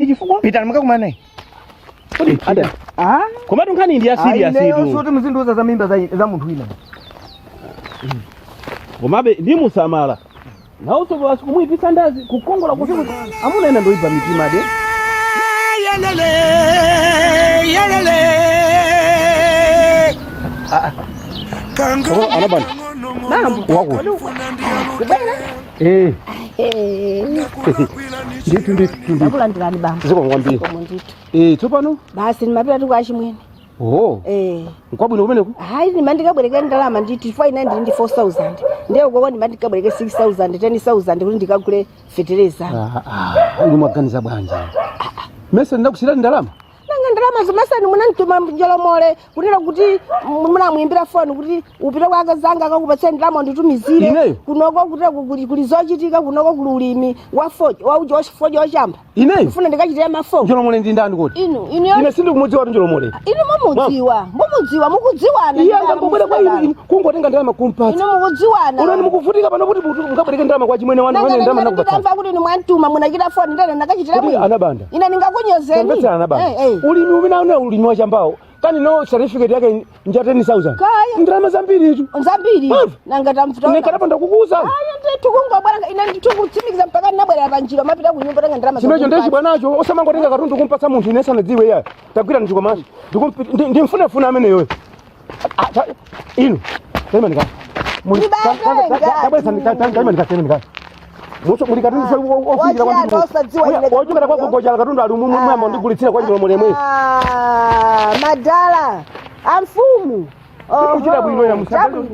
Chifukwa pita makakumana kodi ada komatu nkhani ndi asiriya sidu sote mzinduza za mimba za munthu wina komabe ndi musamala nauso basi kumuyipisa ndazi kukongola kuti amuna ena ndoipa mitima de yelele yelele kango anabana mambo wako nditu ndakulandirani bamba ziko ngwambiri tsopano basi nimapita tukachimwene nkwabwino kumeneko hayi nimandikabwereke ndalama nditi chifukwa ine ndili ndi 4000 ndiye ukoko ndimandikabwereke 6000 10000 kuti ndikagule fetereza uli mwaganiza bwanji mese ndakusira ndalama nanga ndalama zomasani munandituma njolomole kunena kuti munamuimbira foni kuti upite kwa akazanga akakupatsa ndalama nditumizire kunoko kuti kuli zochitika kunoko kuli ulimi wa fojo wachamba ineyo funa ndikachitira mafo njolomole ndi ndani kuti ine sindikumudziwa kuti njolomole ine mumudziwa mukudziwana iye ngakubwera kwa inu kungotenga ndalama kumpatsa ine mukudziwana unani mukuvutika pano kuti mukabwereke ndalama kwa chimwene wanu wene ndalama nakupatsa ndamva kuti nimwantuma munachita foni ndene ndakachitira kuti anabanda ine ningakunyozeni mbetsera anabanda ulimi umene ulimi wa chambawo kani no certificate yake nja 10000 ndalama zambiri itu zambiri nanga tamfuta nekadapanda kukuza tikungobwera ine nditukutsimikiza mpaka nabwera panjiro mapita kunyumba tanga ndalama chimecho ndiye chibwanacho osamangotenga katundu kumpatsa munthu ine sanadziwe ya tagwira ndichikomacho ndimfunefuna amene yoyo inu taimanika wachokera kwa gogoja katundu ali mwamba ndigulitsira kwa njolo mulemwe madala amfumu kuchira bwino ya musabalo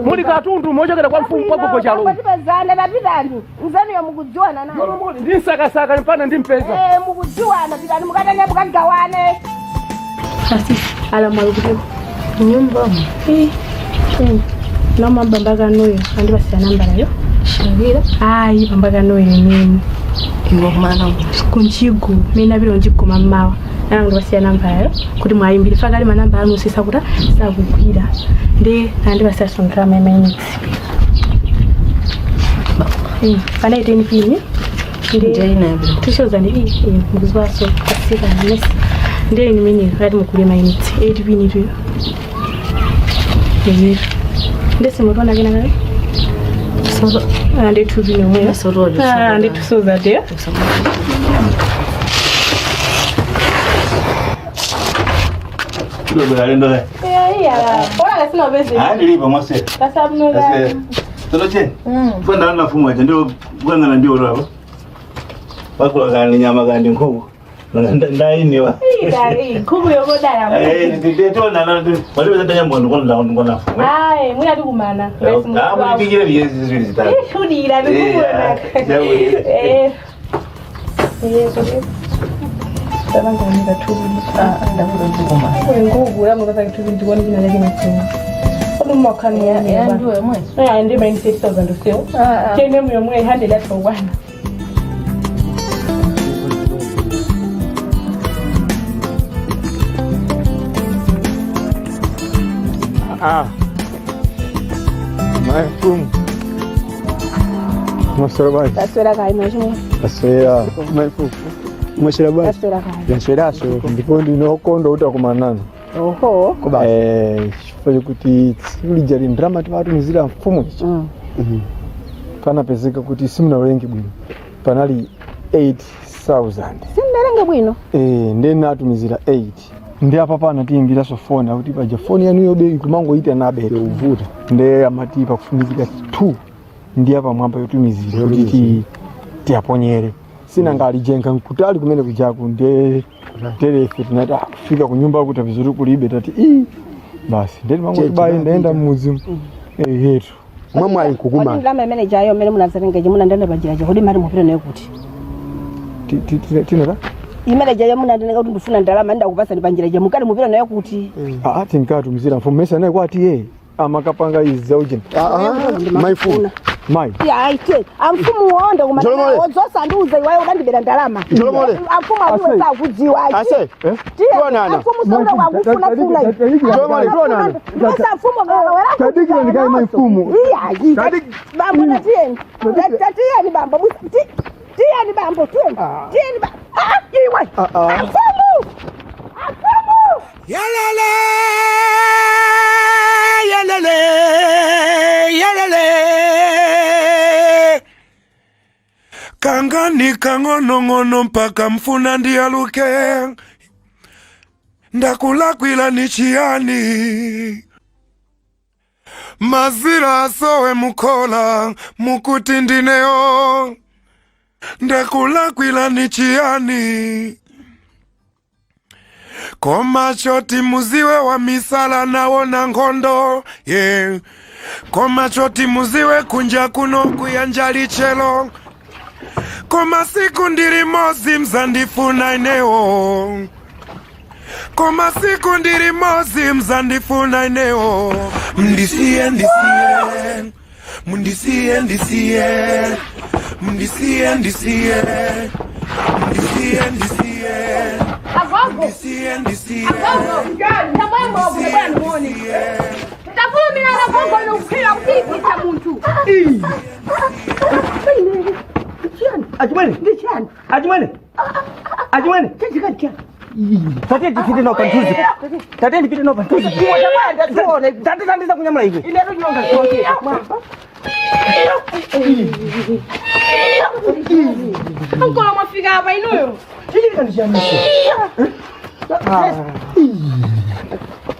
muri katundu mochokera kwa mfumu kwa gogoja lo patipezana tapitani mzanu ya mukudziwana naye ndinsakasaka mpana ndimpeza mukudziwana pitani mukatanya mukagawane asi ala malukuti nyumba noma bambaka noyo andi basi nambara yo shavira ayi bambaka noyo nini iwo mana kunchigo mina biro njiko mamawa nangu basi nambara yo kuti mwayimbira fakali manamba anu sisa kuta sakugwira andi basi asontra meme pana iteni pini tishoza ndi mukuzwaso kasika nesi ndiye ni mini radi mukulima initi 8 pini tu ndese mutona kina kale so ande tu bino mwe so ande tu so that there Ndio barendo le. Ora sina bezi. Nilipa mwase. Sasa mnoga. Toloche. Kwenda na fumu aje ndio bwana na ndio rabo. Wako gani nyama gani nkubu. Ndai ni wa. Kubu yogo dala. Ndio na wale wazenda nyambo ndo na fumu. Mwana tu kumana. Mwa bigire byezi zili zitatu. Shudi ila kubu na. Tava ngomika tu ndakuda ngoma ngugu yangu sasa kitu ndikoni kina yake mtini kwa mwakani ya ndio mwe ndi main 6000 sio kene mwe mwe hande la twana Maifumu Masarabai taswira kai noshimo taswira maifumu Masarabai taswira so ndipo ndinokondo utakumanana oho kuba chifukwa kuti ulijali ndrama watu mizira mfumu ichi pana pezeka kuti simuna wengi bwino panali 8000 simnalenga bwino ndena atumizira 8 ndi apa pana tiimbira so phone kuti paja phone yanu yobe kumango ita nabe uvuta nde amati pakufunikira 2 ndi apa mwamba yotumizira kuti tiaponyere sina ngali jenga nkutali kumene kujaku nde telefe tunata kufika kunyumba kuti vizuri kulibe tati basi ndeni mango tibaye ndaenda mmuzimu yetu mwamwa ikukuma ndi lama manager ayo mene munazarengeje munandana bajiraje kodi mari mupira nayo kuti tinara imanager ayo munandana kuti ndifuna ndalama ndakupasa ndibanjiraje mukali mupira nayo kuti tinkatu mzira mfumu mesa naye kwati amakapanga izaujeni maifuna mai aite amfumu wondo kumana wozosa nduze iwayo ukandibera ndalama amfumu akuwe sakudziwa ase tuonana amfumu sonda wakufuna funa Jomole tuonana sasa amfumu wera kadikira ndikai maifumu bambo na tieni bambo tieni bambo tieni bambo Yalele, yalele, yalele. Kangani kangono mpaka mfuna ndialuke. Ndakula kwila nichiani. Mazira asowe mukola mukutindineo. Ndakula kwila nichiani. Koma choti muziwe wa misala naona ngondo, yeah. Koma choti muziwe kunja kuno kuyanjali chelo. Koma siku ndiri mozi mzandifuna ineo. Koma siku ndiri mozi mzandifuna ineo. Mndisiye, ndisiye. Mndisiye, ndisiye. Mndisiye, ndisiye. Mndisiye, ndisiye. Ndisiye, ndisiye. Ajumani. Tate ndipite no pantuzi. Tate ndipite no pantuzi. Tate tandiza kunyamula hivi. Ile ndo nyonga zote. Ankolo mafika hapa inuyo. Hili kanishamisha.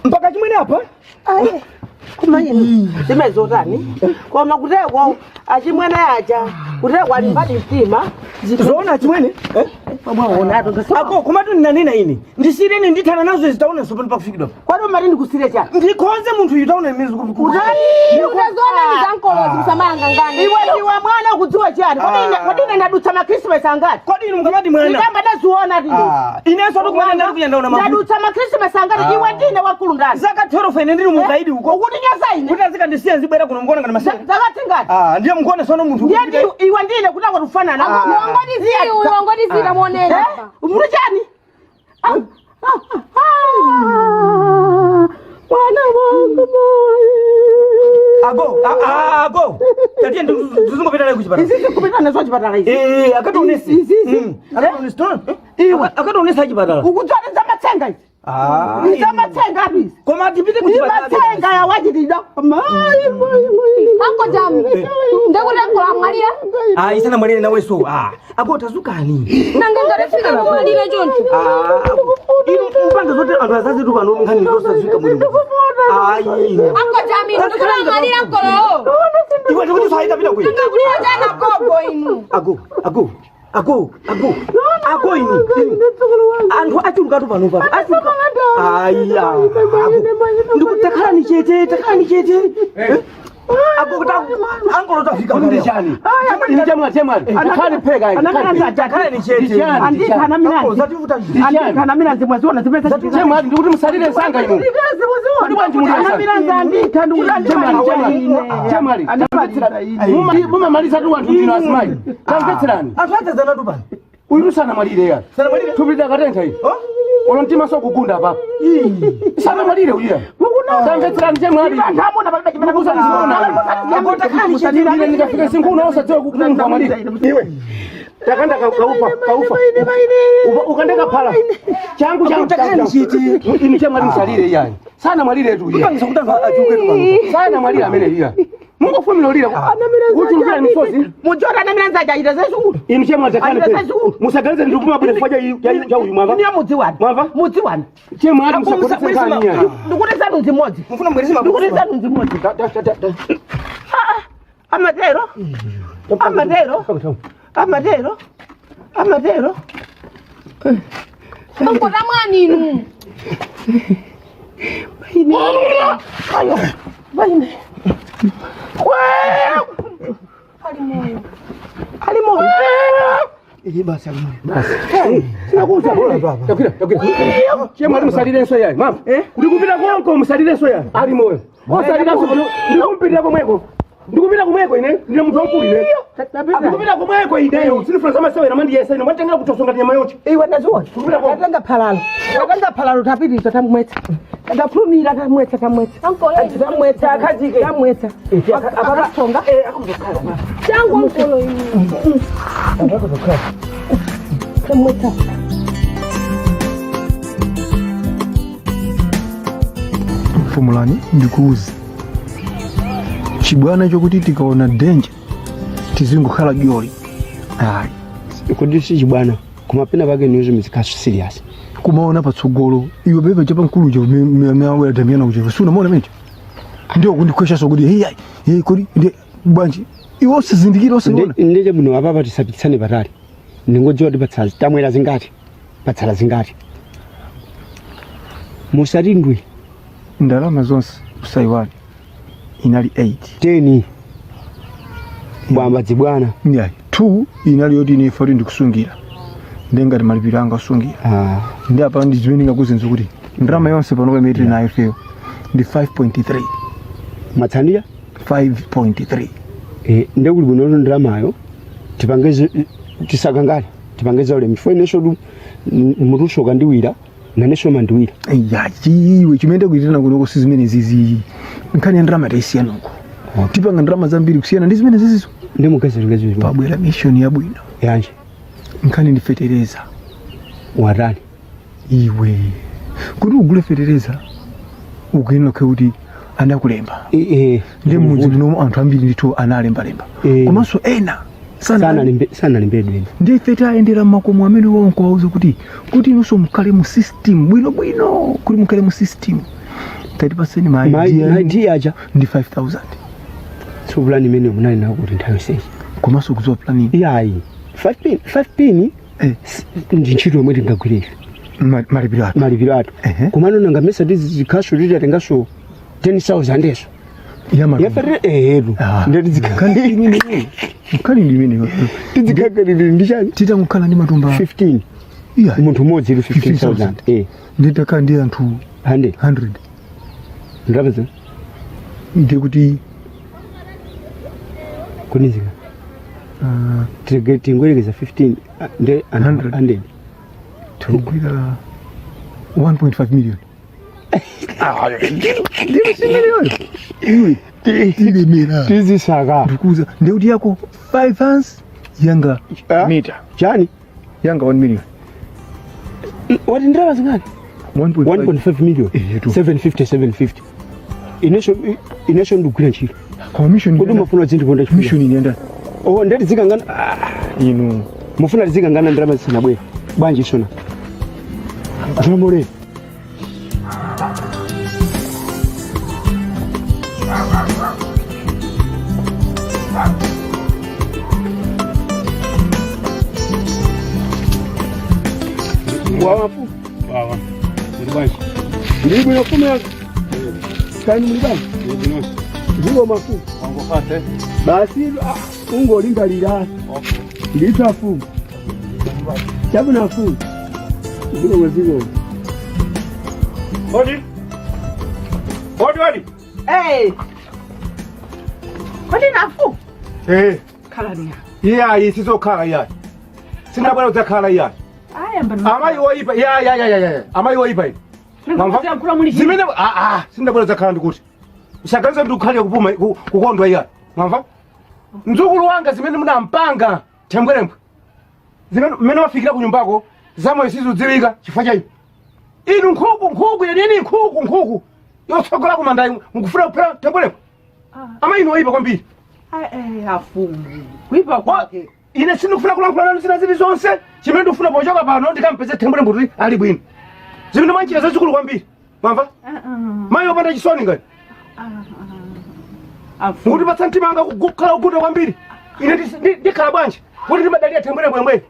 Mpaka chimwene hapa? Kumanyeni simezotani koma kutekwa achimwene aja kutekwa alimbali mtima zoona chimwene pamwaona ako kumatu nina nina ini ndisireni ndithana nazo zitaona sopano pakufikidwa kwado mari ndikusire cha ndikhonze munthu yitaona mizi kutani utazona mizankolo zisamanga ngani iwe ndiwa mwana kudziwa chani kodi ndadutsa ma Christmas angati kodi inu mkamati mwana ndamba ndaziona tili ineso tokumana ndali kuyandaona mafuta ndadutsa ma Christmas angati iwe ndine wakulu ndani zaka 12 ine ndiri mukaidi uko kuti nyasa ine kuti azika ndisiya zibwera kuno mngona ngani masaka zakati ngati ndiye mngona sono munthu ndiye iwe ndine kutanga kufanana ngongodi zira muonera muri chani mwana wangu ago tatiye ndizungopita naye kuchipatala izi kupita nazo chipatala izi akatonesi akatonesi achipatala ukudzoneza matsenga izi Nzamatsenga bizi. Koma tipite kuchipatala. Matsenga ya wajidida. Mai. Anko jami. Ndakula kwa Maria. Isana Maria na weso. Ako tazukani. Nangengare fika kwa Maria jontu. Ino mpanga zote antu azazi tu kanu ngani ndosa zika mwini. Anko jami ndakula Maria kolo. Iwe ndikuti saida bila kwe. Ndakula jana kobo inu. Ako inu. Antu achulukatu pano pano. Aya. Ndikutakhala ni chete. Ako kutaku angolo tafika ndi chani ini chamwa akhale pheka akhale ni chete andikana mina zimweziona zimesa chamwa ndikuti musalire sanga ino kodi bwanji chamwali mumamaliza tu wanthu ndino asimai tamvetserani atadzana tu pano uyu sana malire ya tupita katentha iyi ulo mtima sokugunda apa sana malire uyu tamvetserani chamwali nikafika sinkuna osadziwa kukunga malire iwe takanda kaufa ukandeka phala changu inu chamwali msalire yani sana malire tu sana malire amene iya Mungu fumilo lira kuti ngira misozi mujora na miranza jaida zesu inu chemwa zakane pe musagalize ndikuma bure kufaja ya uyu mwava ni mudzi wani chemwa ali musagalize kani ya ndikuti zanu nzimodzi mfuna mwerizima ndikuti zanu nzimodzi amatero Anko ramani inu. Baine. Alimoyo. Basi. Sinakuza bora. Takira. Chemwa ali musalire so ya mama ndikupita konko musalire so ya ali moyo osalira so ndikumpita komweko ndikupita kumweko ine ndine muthu wakulire ndikupita kumweko ideyo sinifuna zamasewe na mandi yesa ino matengera kutosonga nyama yote iwe nazuwa atanga phalalo tapitisa tamwetsa ndafumira tamwetsa akazike tamwetsa akasonga akuzokhala Changu mkolo inu. tamwetsa Fumulani ndikuuze chibwana chokuti tikaona danger tizingokhala gyoli kodi si chibwana kumapena pake nizo mizikaso serious kumaona patsogolo iwe bebe chapa nkulu jo meawe Damiana kucheva suna mona mecho ndio kundikwesha sokudi hey kodi ndi bwanji iwe usizindikira usiona ndeje muno ababa tisapitsane batali ningodziwa tipatsazi tamwera zingati patsala zingati musarindwe ndalama zonse usaiwani inali 8 10 bwamba dzibwana nyai 2 inali yoti ni 40 ndikusungira ndengati malipiro anga usungira ndi apa ndi zimene ngakuzenza kuti ndalama yonse pano pametri nayo feo ndi 5.3 matsandia 5.3 ndekuli bwino ndalamayo tipangeze tisakangale tipangeze ule mfwe nesho muruso kandiwira nanesho mandiwira iwe chimene kuitana kuno sizimene zizi nkhani ya ndalama taisiyana uko tipanga ndalama zambiri kusiyana ndi zimene zizizo ndimugezerugeze pabwera mission yabwino yanje nkhani ndifetereza warani iwe kuti ugule fetereza ukuyino kuti anakulemba ndi mudzi muno anthu ambiri ndithu analembalemba komanso ena sana lembedwe ndi feta aendera makomo amene wonko wauza kuti inunso mukhale mu system bwino kuti mukhale mu system tatipaseni ma idea aja ndi 5000 so plan imene munali nayo kuti nthawi sei komanso kudziwa planning yayi 5 pin ndi ntchito yomwe tingagwirire malipiro atu komano nanga mesa tizikhaso titatengaso 10,000 eso yafere ehedu mkali ndimene tizikakalili ndichani titakukhala ndi matumba 15 munthu umodzi ili 15,000 nditakhala ndi anthu 100 ndapeza ndi kuti kunizika tingwerekeza 15 ndi 100 tigwira 1.5 million tilemera tizisaka ndikuza ndeuti yako 5 fans yanga mita chani yanga 1 million wati ndalama zingati 1.5 million 750 inesho ndugwira ntchito commission kuti mufuna zinthu ponda mission inienda ndeti zikangana inu mufuna zikangana ndalama zisanabwera bwanji sona zomole wawafu wawa ndibanje ndibu nakumya kani mulibanje ndibo mafu wango fate basi ungo lingalira nditafu chabu nafu ndibo mwezigo odi kodi nafu khala ni iya sizokhala iya sinabwana uzakhala iya amayi woipa ya amayi woipa zimene sindabwera zakhala ndikuti usaganiza ndi ukhalira kupuma kukondwa iya mwamva mdzukulu wanga zimene munampanga thembwerembwe zimene mmene wafikira ku nyumbako zamoyo sizidziwika chifukwa chayi inu nkhuku yenini nkhuku yotsogola kumandayi mukufuna kuphera thembwerembwe amayi woipa kwambiri afumu kuipa kwake ine sindikufuna kulankhula nanu zina zili zonse chimene ndikufuna pochoka pano ndikampeze thembwerembwe kuti ali bwino zimene mwanjira zazikulu kwambiri mwamva mayi opanda chisoni ngati kuti patsa mtima anga kukhala kuguda kwambiri ine ndikhala bwanji kuti ndimadalira thembwerembwe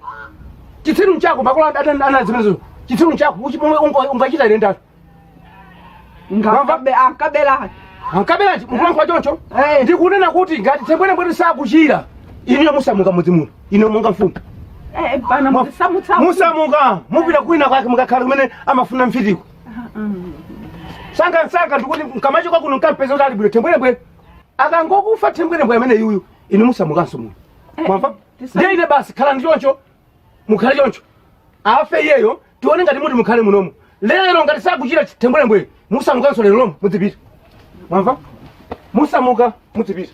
chitsiru chako makolo ana zimenezo chitsiru chako ungachita ine ndatu ankabelati mkulankhula choncho ndikunena kuti ngati thembwerembwe sakuchira ino musamuka mudzi muno ino monga mfumu musamuka mupita kwina kwake mukakhala kumene amafuna mfitiko sanga ndikuti nkamachoka kuno nkampeza kuti ali bwino thembwerembwe akangokufa thembwerembwe amene yuyu ino musamukanso muno mwamva ndiye ine basi khala ndi choncho mukhale choncho afe iyeyo tione ngati muti mukhale munomo lero ngati sakuchira thembwerembwe musamukanso lero lomo mudzipita mwamva musamuka mudzipita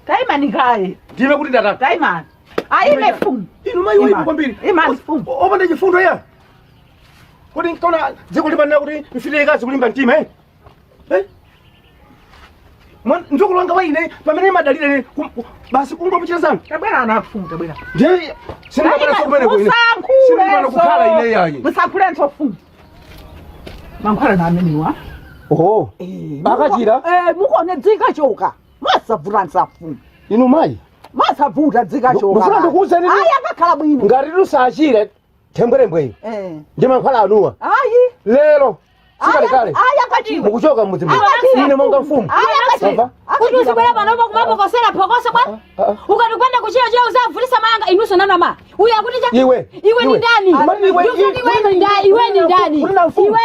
taimani kaye ndive kuti ndatatu taimani aime fumu inu mayi woipa kwambiri opanda chifundo ya kuti nkaona dziko limanena kuti mfitikazi kulimba mtima Njokolo wanga waine pamene madalire basi kungomuchira sana. Tabwera anafunga bwera. Je, sina bana sokumene kwine. Sina bana kukhala ine yayi. Musakule ntofu. Mankhwala na ameniwa. Oh. Akachira? Mukone dzika choka. Masavura nsafu. Inu mai. Masavuta dzika choka. Mufuna ndikuuza nini? Aya akakhala bwino. Ngati lusachire tembwerembwe. Ndi mankhwala anuwa. Ayi. Lero. Sikale kale. Aya kati. Mukuchoka mmuzimu. Ine monga mfumu. Aya kati. Kuti uzibwera pano kumapokosera phokoso bwana. Ukati kwenda kuchira chira uzavulisa mayanga inuso nanama. Uya kuti cha. Iwe ni ndani? Iwe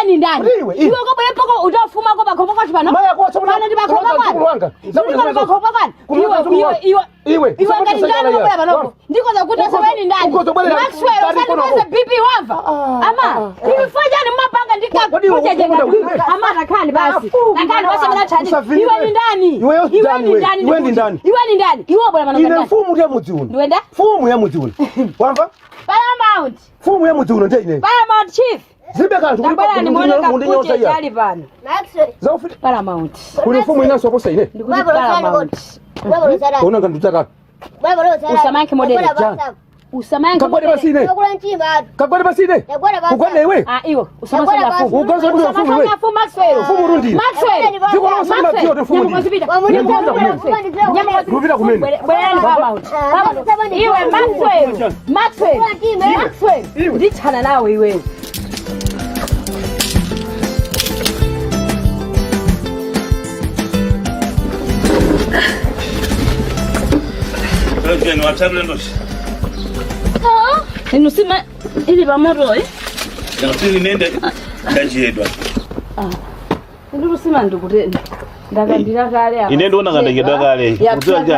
ni ndani? Iwe kobwe poko utafuma ko bakhopo kwati pano. Pano ndi bakhopo kwani? Ndiko bakhopo kwani? Iwe ngati ndani kobwe pano. Ndiko za kuti iwe ni ndani? Maxwell usanikweza BP wava. Ama, nifanya ni mapanga ndikakuja ama nakani basi. Nakani basi mna tani. Iwe ni ndani? Iwe ni ndani? Iwe bwana mwana. Ine mfumu ya mudziuno. Ndwenda? Mfumu ya mudziuno. Wamva? Paramount. Mfumu ya mudziuno ndine. Paramount chief. Zibe kantu Ndabala ni mwone kakuche jali pano. Zaufiti Paramount. Kuli mfumu inaso kosa ine. Ndikuti Paramount. Ona ngandutaka. Usamanke modeli. Usamanke Kagwade basine. Kagwade basine. Kugwade iwe. Iwe. Usamanke la fumu. Ugaza kuti mfumu iwe. Usamanke Maxwell. Fumu rundi. Maxwell. Ziko na usama tio te fumu. Rubira kumene. Bwana Paramount. Iwe Maxwell. Maxwell. Ndichana nawe iwe. Ni watabule ndoshi. Inusima ili bamoro Na usini nende ndaji edwa. Ndurusima ndukutenda. Ndakandira kale apa. Ine ndona ngandagedwa kale.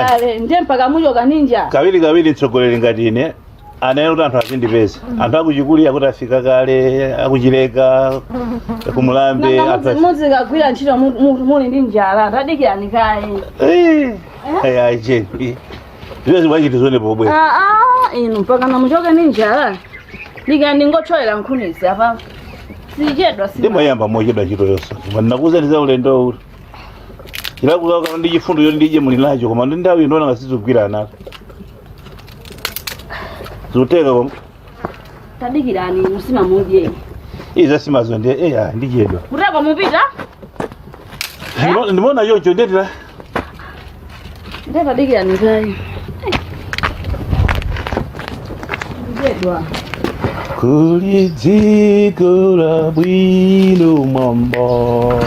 Kale nje mpaka mujoka ninja. Kawili tsogolere ngati ine. Anaye kuti anthu azindipeza. Anthu akuchikulira kuti afika kale, akuchileka, kumulambe. Mudzi kagwira ntchito muli ndi njala, tadikirani kaye. Aya jepi. Ziwezi bwachiti zone pobwe. Inu mpaka na mujoka ninjala. Ndika ndingotholela nkhunizi apa. Sijedwa si. Ndimo yamba mojedwa chito yonse. Ndinakuza ndiza ulendo uli. Chilakuka ndi chifundo yo ndije muli nacho koma ndi ndawi ndona ngasizugwira anako. Zuteka kom. Tadikirani musima mudye. Iza simazo ndi ndijedwa. Kutaka mupita? Ndimona yoncho ndetira. Ndetadikirani kaye. Ndijedwa. Kuliziko la bwino mamba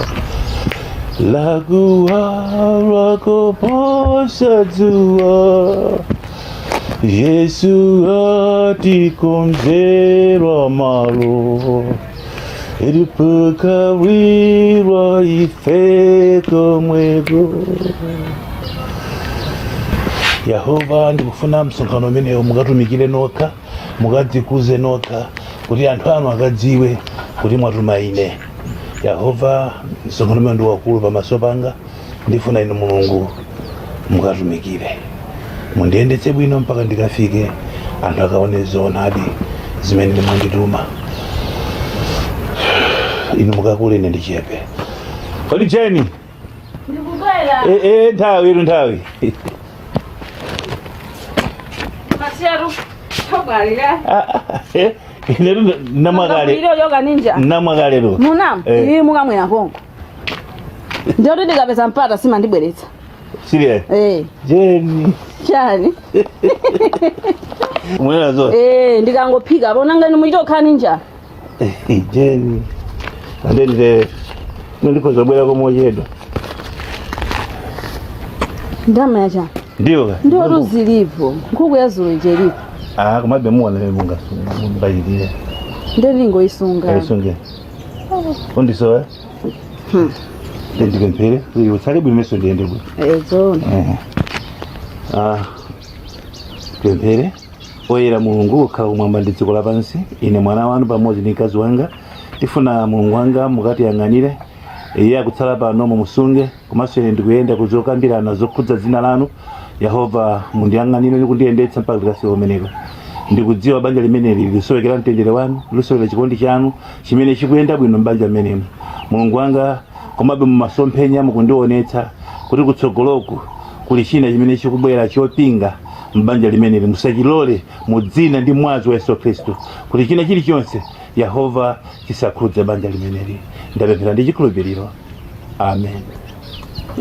Laguara koposa zua Yesu atikonzera malo Edupakawira ifeka mwego Yehova ndikufuna msonkhano umenewo mukatumikire nokha mukadzikuze nokha kuti anthu anu akadziwe kuti mwatumaine. Yehova msonkhano umene ndi wakulu pamaso panga ndifuna inu Mulungu mukatumikire mundiyendetse bwino mpaka ndikafike anthu akaone zoonadi zimene mwandituma inu mukakule ine ndichepe. Kodi Jeni? Ndikubwera. Nthawi. Masiaru. Tobwalira. Ineru namagale. Ile yoga ninja. Namagale ro. Munam. Ili mukamwera kongo. Ndio ndikapeza mpata sima ndibweretsa. Serious? Jeni. Chani? Mwera zo. Ndikangophika bonanga ni muchitokha ninja. Jeni. Andende ndikoza bwera ko mojedwa. Ndama yacha. Ndio. Ndio ruzilivo. Nkuku yazulu jeripo. Kumabe muwana munga mbayidire. Ndelingo isunga. Isunge. Ondiso ndikempere uyu tsale bwi meso ndende bwi. Zone. Kempere oyera Mulungu okhala kumwamba ndi dziko lapansi ine mwana wanu pamodzi ndi mkazi wanga tifuna Mulungu wanga mukati yang'anire iye akutsala pano mumusunge komanso ine ndikuyenda kuzokambirana zokhudza dzina lanu Yehova mundiyang'anire kundiyendetsa mpaka tikafika kumeneko. Ndikudziwa banja limeneli lisowekera mtendere wanu, lisowekera chikondi chanu chimene chikuyenda bwino mbanja limenemo. Mulungu wanga komabe mumasomphenya mukundionetsa kuti kutsogoloku kuli china chimene chikubwera chopinga mbanja limeneli. Musachilole mu dzina ndi mwazi wa Yesu Khristu kuti china chilichonse Yehova chisakhudze banja limeneli. Ndapemphera ndi chikhulupiriro. Amen.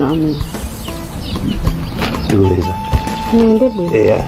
Amen. Tikuleza. Yeah.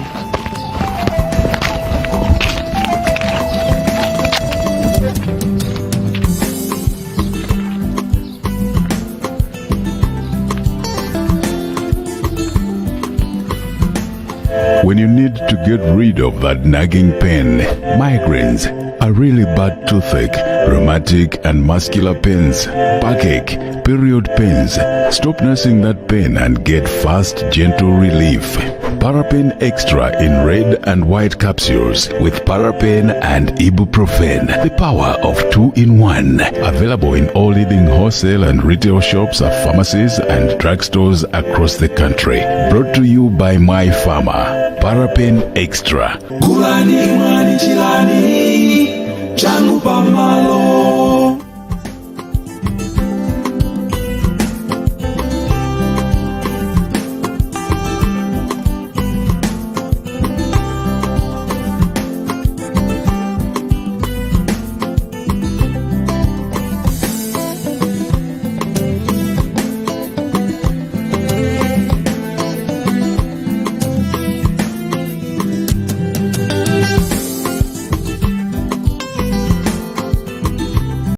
When you need to get rid of that nagging pain, migraines, a really bad toothache, rheumatic and muscular pains, backache, period pains, stop nursing that pain and get fast, gentle relief. Parapain Extra in red and white capsules with parapain and ibuprofen. The power of 2-in-1. Available in all leading wholesale and retail shops at pharmacies and drugstores across the country. Brought to you by My Pharma. Parapain Extra. Kulani mani chilani changu pamalo